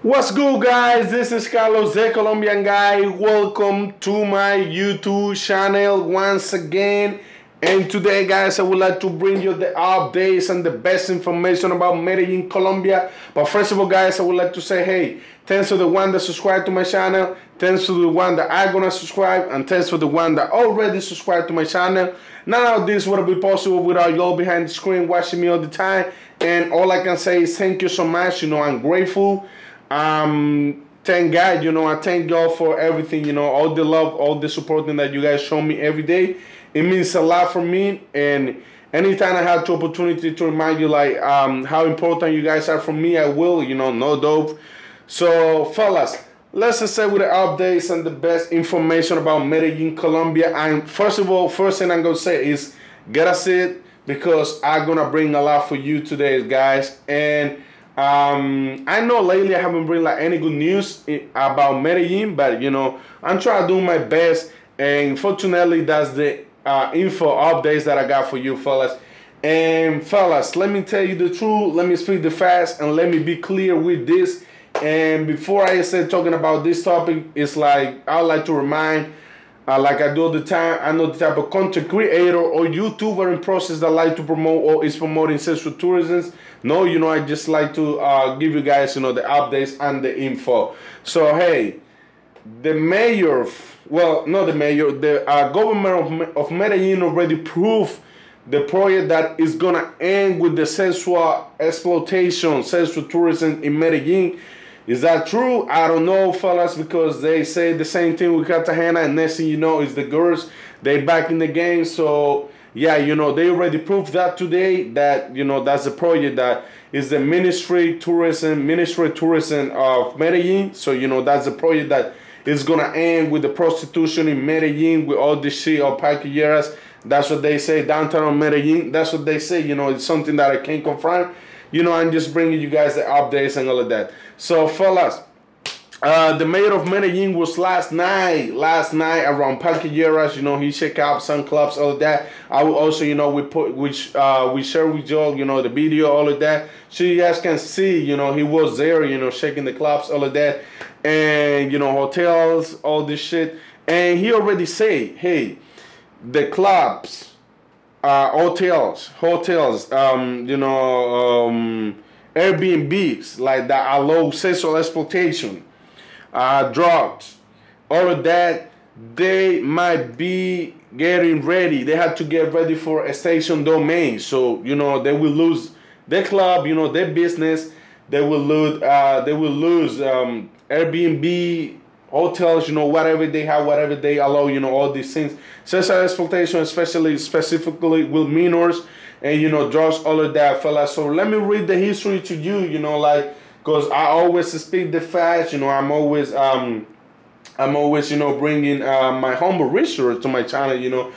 What's good, guys? This is Carlos, the Colombian guy. Welcome to my YouTube channel once again. And today, guys, I would like to bring you the updates and the best information about Medellin, Colombia. But first of all, guys, I would like to say, hey, thanks to the one that subscribed to my channel, thanks to the one that are gonna subscribe, and thanks for the one that already subscribed to my channel. None of this would be possible without y'all behind the screen watching me all the time. And all I can say is thank you so much. I'm grateful. Thank God, I thank y'all for everything, all the love, all the supporting that you guys show me every day. It means a lot for me, and anytime I have the opportunity to remind you how important you guys are for me, I will, no dope. So fellas, let's just say with the updates and the best information about Medellin, Colombia. And first of all, first thing I'm gonna say is get a seat, because I'm gonna bring a lot for you today, guys. And I know lately I haven't bring any good news about Medellin, but I'm trying to do my best. And fortunately, that's the info updates that I got for you, fellas. And fellas, let me tell you the truth. Let me speak the facts, and let me be clear with this. And before I start talking about this topic, it's I would like to remind, like I do all the time, I know the type of content creator or YouTuber in process that like to promote or is promoting sexual tourism. No, I just like to give you guys, the updates and the info. So, hey, the mayor, well, not the mayor, the government of Medellin already proved the project that is going to end with the sexual exploitation, sexual tourism in Medellin. Is that true? I don't know, fellas, because they say the same thing with Cartagena, and next thing you know is the girls, they back in the game. So yeah, they already proved that today, that that's the project that is the Ministry of Tourism of Medellin. So that's the project that is gonna end with the prostitution in Medellin, with all this shit of parquilleras. That's what they say, downtown Medellin. That's what they say. It's something that I can't confirm. I'm just bringing you guys the updates and all of that. So, fellas, the mayor of Medellin was last night around Parquilleras. He checked out some clubs, all of that. I will also, we share with y'all, the video, all of that, so you guys can see, he was there, checking the clubs, all of that, and hotels, all this shit. And he already say, hey, the clubs, hotels, Airbnbs like that allow sexual exploitation, drugs, all of that. They might be getting ready. They have to get ready for a station domain. So they will lose their club, their business. They will lose. Airbnb, hotels, whatever they have, whatever they allow, all these things. Sexual exploitation, specifically with minors, and drugs, all of that, fellas. So let me read the history to you, because I always speak the facts. I'm always bringing my humble research to my channel.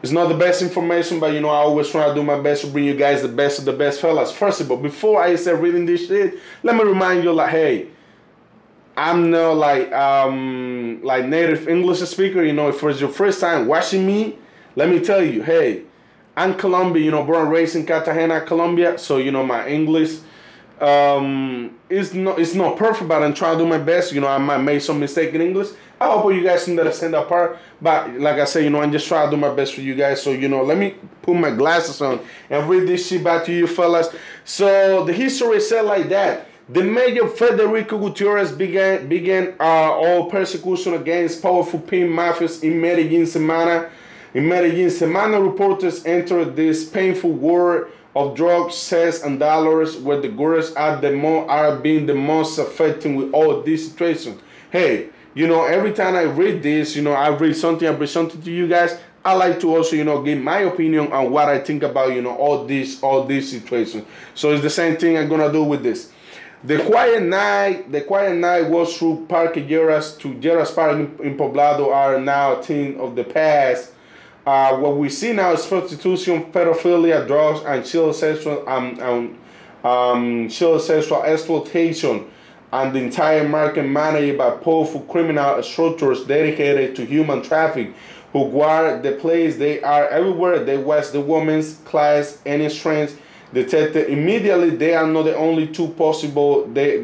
It's not the best information, but I always try to do my best to bring you guys the best of the best, fellas. First of all, before I start reading this shit, let me remind you, hey, I'm not like native English speaker. If it's your first time watching me, let me tell you, hey, I'm Colombian, born and raised in Cartagena, Colombia. So my English it's not perfect, but I'm trying to do my best. I might make some mistake in English. I hope you guys understand that part. But like I said, I'm just trying to do my best for you guys. So let me put my glasses on and read this shit back to you, fellas. So the history said like that. The mayor Federico Gutierrez began all persecution against powerful pimp mafias in Medellin Semana. In Medellin Semana, reporters entered this painful war of drugs, sex, and dollars, where the girls are being the most affecting with all these situations. Hey, every time I read this, I read something, I bring something to you guys. I like to also, give my opinion on what I think about, all these situations. So it's the same thing I'm gonna do with this. The quiet night was through Parque Lleras to Lleras Park in Poblado are now a thing of the past. What we see now is prostitution, pedophilia, drugs, and child sexual exploitation, and the entire market managed by powerful criminal structures dedicated to human trafficking, who guard the place. They are everywhere. They watch the woman's class, any strength, detected immediately. They are not the only two possible. There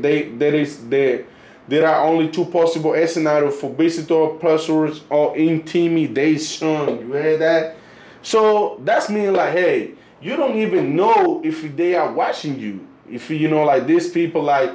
are only two possible scenarios for visitor pressures or intimidation. You hear that? So that's mean like, hey, you don't even know if they are watching you. If you know, like these people, like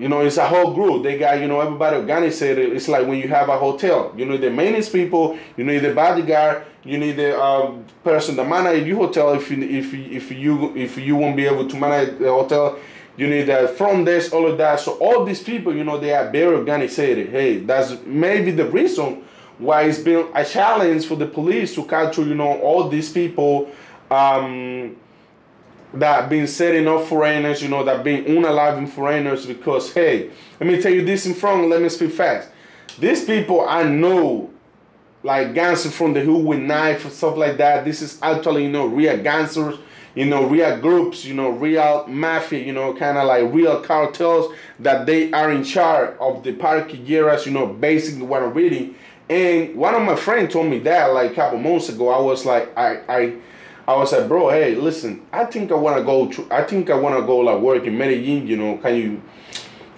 it's a whole group. They got, everybody organized. It's like when you have a hotel. You need the maintenance people. You need the bodyguard. You need the person that manage your hotel. If you won't be able to manage the hotel, you need the front desk, all of that. So all these people, they are very organized. Hey, that's maybe the reason why it's been a challenge for the police to capture, all these people. That been setting up foreigners, that been unaliving foreigners, because hey, let me tell you this in front, let me speak fast. These people I know, like gangsters from the hood with knife and stuff like that, this is actually, real gangsters, real groups, real mafia, kind of like real cartels that they are in charge of the parquilleras, basically what I'm reading. And one of my friends told me that like a couple months ago. I was like, I was like, bro, hey, listen, I think I wanna go like work in Medellin, can you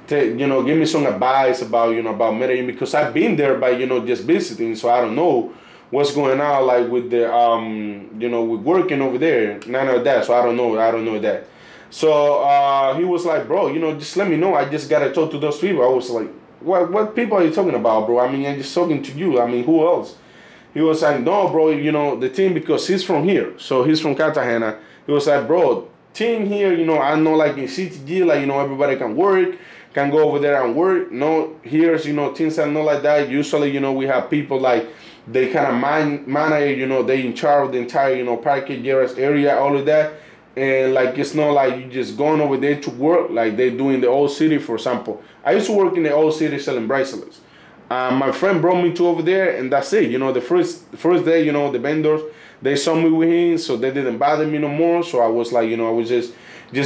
give me some advice about, about Medellin, because I've been there by, just visiting, so I don't know what's going on like with the with working over there, none of that. So I don't know that. So he was like, bro, just let me know. I just gotta talk to those people. I was like, what people are you talking about, bro? I mean, I'm just talking to you. I mean, who else? He was like, no, bro, the team, because he's from here. So he's from Cartagena. He was like, bro, team here, I know like in CTG, like, everybody can work, can go over there and work. No, here's, things are not like that. Usually, we have people like, they kind of manage, they in charge of the entire, Parque Lleras area, all of that. And like, it's not like you just going over there to work like they do in the old city, for example. I used to work in the old city selling bracelets. My friend brought me to over there, and that's it. The first day, the vendors, they saw me with him, so they didn't bother me no more. So I was like, I was just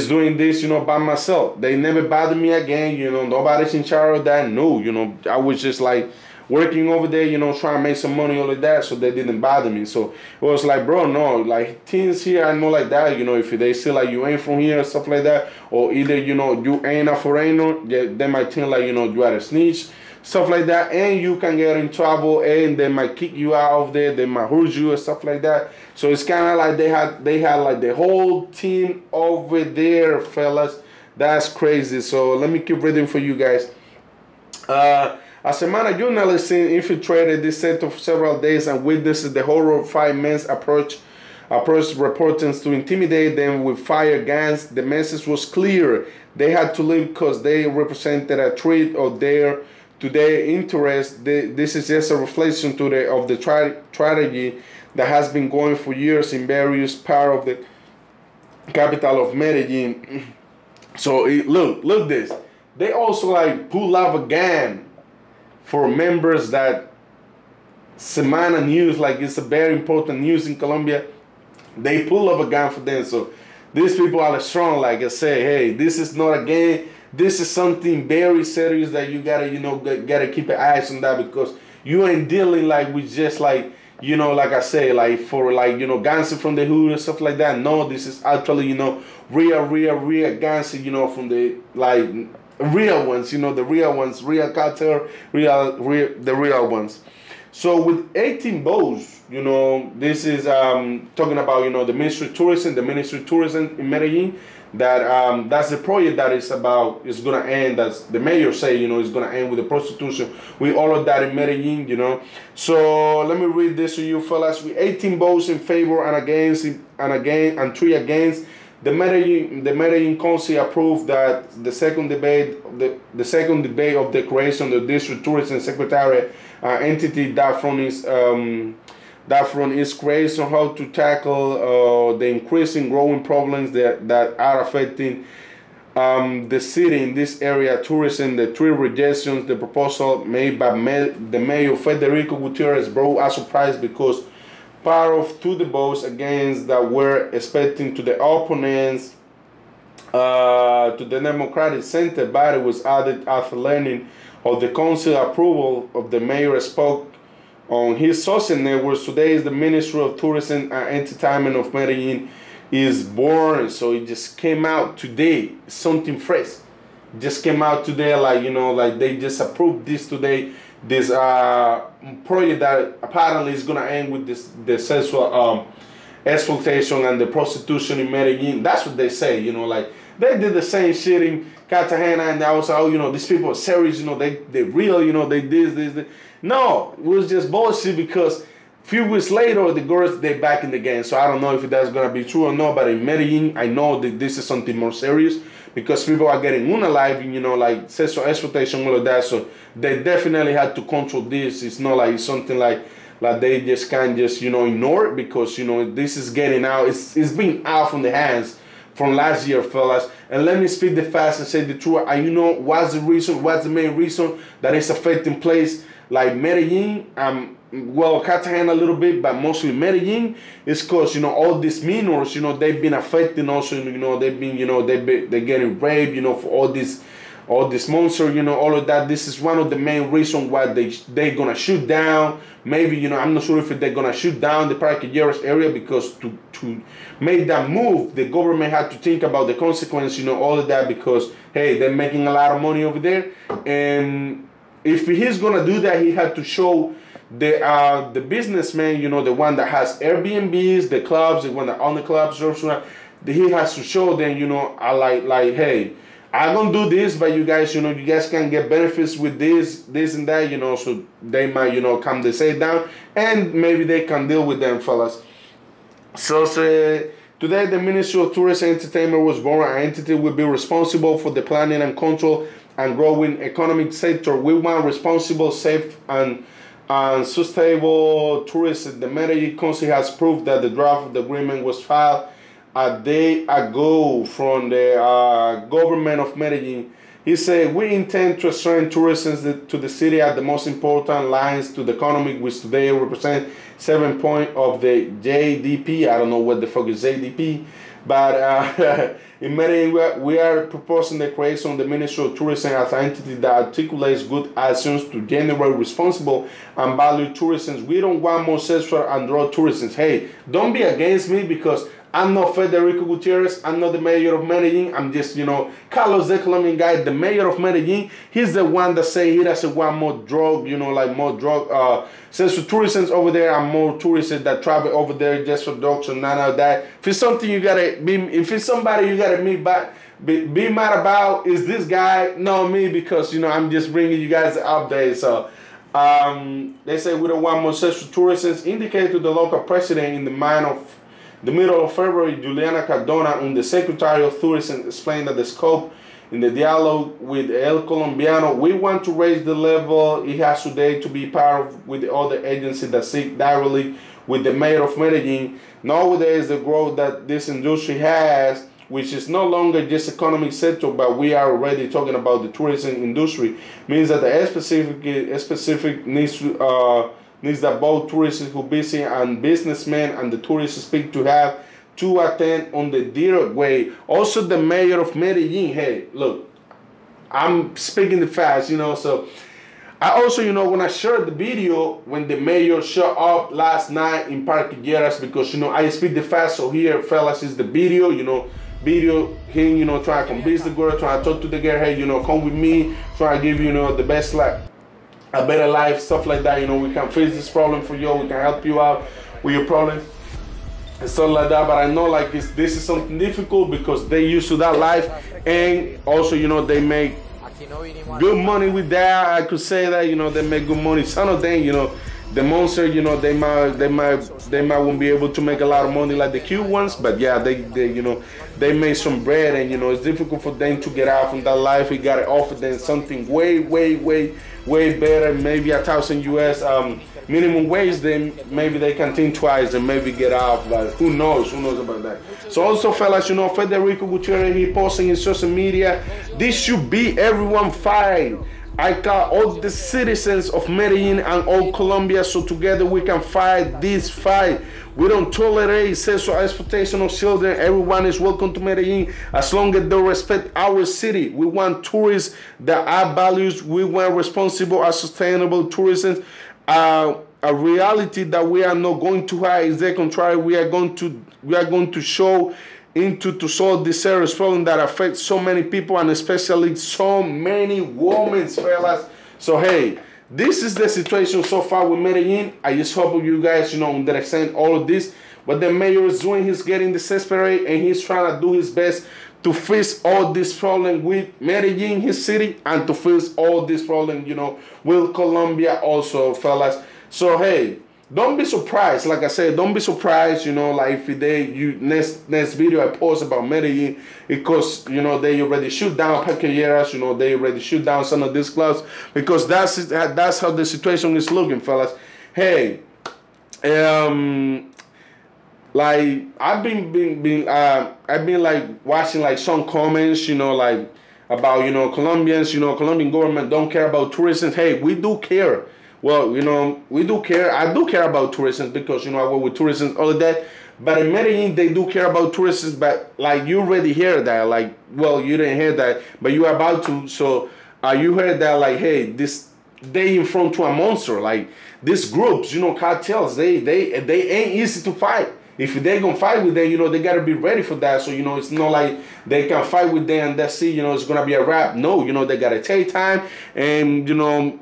doing this, by myself. They never bothered me again. Nobody's in charge of that. No, I was just like working over there, trying to make some money, all of that. So they didn't bother me. So it was like, bro, no, like things here are not like that. If they say like you ain't from here, stuff like that, or either you ain't a foreigner, they might think like you are a snitch. Stuff like that, and you can get in trouble, and they might kick you out of there, they might hurt you and stuff like that. So it's kind of like they had like the whole team over there, fellas. That's crazy. So let me keep reading for you guys. A Semana journalist infiltrated this set of several days and witnessed the horror of 5 men's approach reporters to intimidate them with fire guns. The message was clear: they had to leave because they represented a threat of their interest. This is just a reflection of the tragedy that has been going for years in various parts of the capital of Medellin. So look this. They also like pull out a gun for members that Semana News, like it's a very important news in Colombia. They pull up a gun for them. So these people are strong. Like I say, hey, this is not a game. This is something very serious that you gotta keep your eyes on that, because you ain't dealing like with just like, like I say, like for like, gangster from the hood and stuff like that. No, this is actually, real gangster, from the like real ones, the real ones, real cartel, the real ones. So with 18 bows, this is talking about, the Ministry of Tourism in Medellin. That's the project that is gonna end. That's the mayor say, it's gonna end with the prostitution, with all of that in Medellin, So let me read this to you, fellas. With 18 votes in favor and against, and 3 against, the Medellin Council approved that the second debate of the creation of the District Tourism Secretariat entity that from its creation, how to tackle the increasing growing problems that are affecting the city in this area, tourism. The 3 rejections, the proposal made by the mayor Federico Gutierrez brought a surprise, because part of 2 the votes against that were expecting to the opponents to the Democratic Center body was added after learning of the council approval of the mayor. Spoke on his social networks today. Is the Ministry of Tourism and Entertainment of Medellin is born. So it just came out today, something fresh just came out today, like, you know, like they just approved this today, this project that apparently is gonna end with this the sexual exploitation and the prostitution in Medellin. That's what they say, you know, like they did the same shit in Cartagena, and they was, oh, you know, these people are serious, you know, they real, you know, they this. No, it was just bullshit, because few weeks later, the girls, they back in the game. So I don't know if that's gonna be true or not. But in Medellin, I know that this is something more serious, because people are getting unalive, you know, like sexual exploitation, all of that. So they definitely had to control this. It's not like something like they just can't just, you know, ignore it, because, you know, this is getting out. It's being out from the hands from last year, fellas. And let me speak the facts and say the truth. And you know what's the main reason that it's affecting place like Medellin, well, Cartagena a little bit, but mostly Medellin, is because, you know, all these minors, you know, they've been affecting also, you know, they've been, you know, they're getting raped, you know, for all this monster, you know, all of that. This is one of the main reasons why they're gonna shoot down. Maybe, you know, I'm not sure if they're gonna shoot down the Parque Lleras area, because to make that move, the government had to think about the consequence, you know, all of that, because hey, they're making a lot of money over there, and if he's gonna do that, he had to show the businessman, you know, the one that has Airbnbs, the clubs, the one that own the clubs, he has to show them, you know, like, hey, I'm gonna do this, but you guys, you know, you guys can get benefits with this and that, you know, so they might, you know, come to say down, and maybe they can deal with them, fellas. So today, the Ministry of Tourism and Entertainment was born. An entity will be responsible for the planning and control and growing economic sector. We want responsible, safe, and sustainable tourism. The Medellin Council has proved that the draft of the agreement was filed a day ago from the government of Medellin. He said, we intend to strengthen tourism to the city at the most important lines to the economy, which today represent 7 points of the JDP. I don't know what the fuck is JDP, but in Medellin, we are proposing the creation of the Ministry of Tourism as an entity that articulates good actions to generate responsible and value tourism. We don't want more sexual and drug tourism. Hey, don't be against me, because I'm not Federico Gutierrez. I'm not the mayor of Medellin. I'm just, you know, Carlos, the Colombian guy, the mayor of Medellin. He's the one that say he doesn't want more drug, you know, like more drug, sexual tourism over there, and more tourists that travel over there just for drugs and none of that. If it's something you gotta be, if it's somebody you gotta be mad about, is this guy, not me, because, you know, I'm just bringing you guys the update. So they say we don't want more sexual tourism. Indicated to the local president in the middle of February, Juliana Cardona, the Secretary of Tourism, explained that the scope in the dialogue with El Colombiano, we want to raise the level it has today to be part of with the other agencies that seek directly with the mayor of Medellin. Nowadays, the growth that this industry has, which is no longer just economic sector, but we are already talking about the tourism industry, means that the specific needs that both tourists who visit and businessmen and the tourists speak to have to attend on the direct way. Also, the mayor of Medellin, hey, look, I'm speaking the facts, you know, so I also, you know, when I shared the video when the mayor showed up last night in Parque Lleras, because, you know, I speak the facts, so here, fellas, is the video, you know, him, you know, trying to convince the girl, trying to talk to the girl, hey, you know, come with me, trying to give you, you know, the best life, a better life, stuff like that. You know, we can fix this problem for you, we can help you out with your problem and stuff like that. But I know, like, this is something difficult, because they used to that life, and also, you know, they make good money with that. I could say that, you know, they make good money. Some of them, you know, the monster, you know, they might won't be able to make a lot of money like the cute ones, but yeah, they you know, they made some bread, and, you know, it's difficult for them to get out from that life. We got to offer them something way better, maybe $1,000 US minimum wage. Then maybe they can think twice and maybe get out. But who knows about that. So also, fellas, you know, Federico Gutierrez, he posting in social media, this should be everyone fight. I call all the citizens of Medellin and all Colombia, so together we can fight this fight. We don't tolerate sexual exploitation of children. Everyone is welcome to Medellin as long as they respect our city. We want tourists that add values. We want responsible and sustainable tourism. a reality that we are not going to hide. Is the contrary. We are going to show into to solve this serious problem that affects so many people and especially so many women, fellas. So hey, this is the situation so far with Medellin. I just hope you guys, understand all of this. What the mayor is doing, he's getting desperate and he's trying to do his best to fix all this problem with Medellin, his city, and to fix all this problem, with Colombia also, fellas. So hey, don't be surprised. Like I said, don't be surprised. Like if next video I post about Medellin, because they already shoot down Paquilleras. They already shoot down some of these clubs, because that's how the situation is looking, fellas. Hey, like I've been like watching like some comments, like about Colombians, Colombian government don't care about tourism. Hey, we do care. Well, we do care. I do care about tourism because, I work with tourism, all of that. But in Medellin, they do care about tourism. But, like, you already hear that. Like, well, you didn't hear that, but you are about to. So, you heard that, like, hey, they in front to a monster. Like, these groups, cartels, they ain't easy to fight. If they gonna fight with them, they gotta be ready for that. So, it's not like they can fight with them and that's it, it's gonna be a wrap. No, they gotta take time and,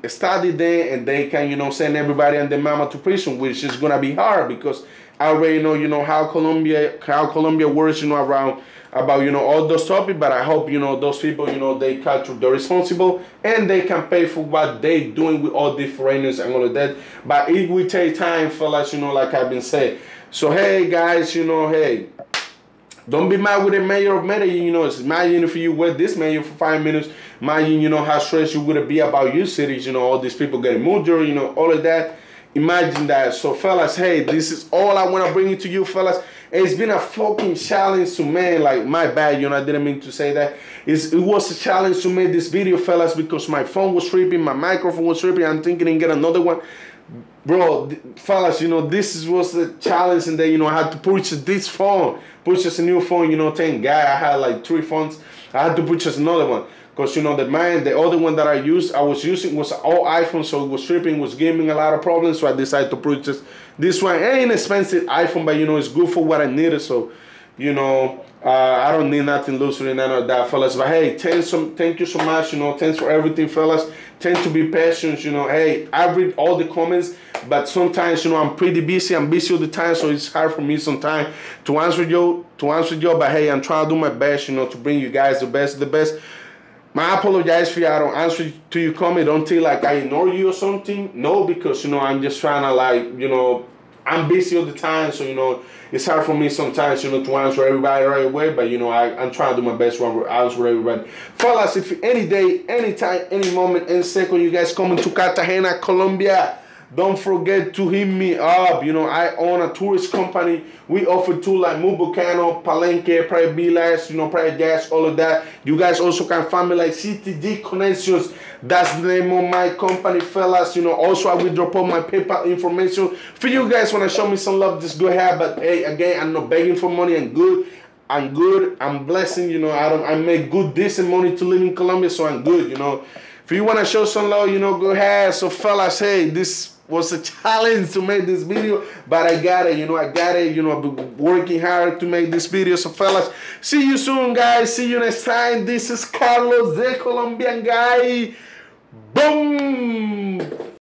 study them, and they can, send everybody and their mama to prison, which is gonna be hard because I already know, how Colombia works, around about, all those topics. But I hope, those people, they capture the responsible and they can pay for what they doing with all the foreigners and all of that. But it will take time, fellas, like I've been saying. So, hey, guys, hey, don't be mad with the mayor of Medellin. Imagine if you were this mayor for 5 minutes. Imagine, how stressed you would be about your cities, all these people getting murdered, all of that. Imagine that. So, fellas, hey, this is all I want to bring it to you, fellas. It's been a fucking challenge to make, like, my bad, I didn't mean to say that. It was a challenge to make this video, fellas, because my phone was tripping, my microphone was tripping. I'm thinking to get another one. Bro, fellas, this was the challenge, and then, I had to purchase this phone, purchase a new phone, thank God I had like 3 phones. I had to purchase another one, because, the other one that I was using was all iPhone, so it was tripping, was giving a lot of problems, so I decided to purchase this one. It ain't expensive iPhone, but, it's good for what I needed, so, I don't need nothing luxury, none of that, fellas. But hey, thank you so much, thanks for everything, fellas. Tend to be patient, hey, I read all the comments, but sometimes, I'm pretty busy. I'm busy all the time, so it's hard for me sometimes to answer you, but hey, I'm trying to do my best, to bring you guys the best of the best. I apologize if I don't answer to your comment. Don't think like I ignore you or something. No, because, I'm just trying to, like, I'm busy all the time, so, it's hard for me sometimes, to answer everybody right away, but, I'm trying to do my best to answer everybody. Fellas, if any day, anytime, any moment, any second, you guys coming to Cartagena, Colombia, don't forget to hit me up. I own a tourist company. We offer tours like Mubukano, Palenque, Private Villas, Private Gas, all of that. You guys also can find me like CTD Connections. That's the name of my company, fellas. Also I will drop all my PayPal information. For you guys want to show me some love, just go ahead. But hey, again, I'm not begging for money. I'm good. I'm blessing. I make good, decent money to live in Colombia, so I'm good. If you want to show some love, go ahead. So, fellas, hey, this was a challenge to make this video, but I got it. I've been working hard to make this video. So, fellas, see you soon, guys. See you next time. This is Carlos, the Colombian guy. Boom.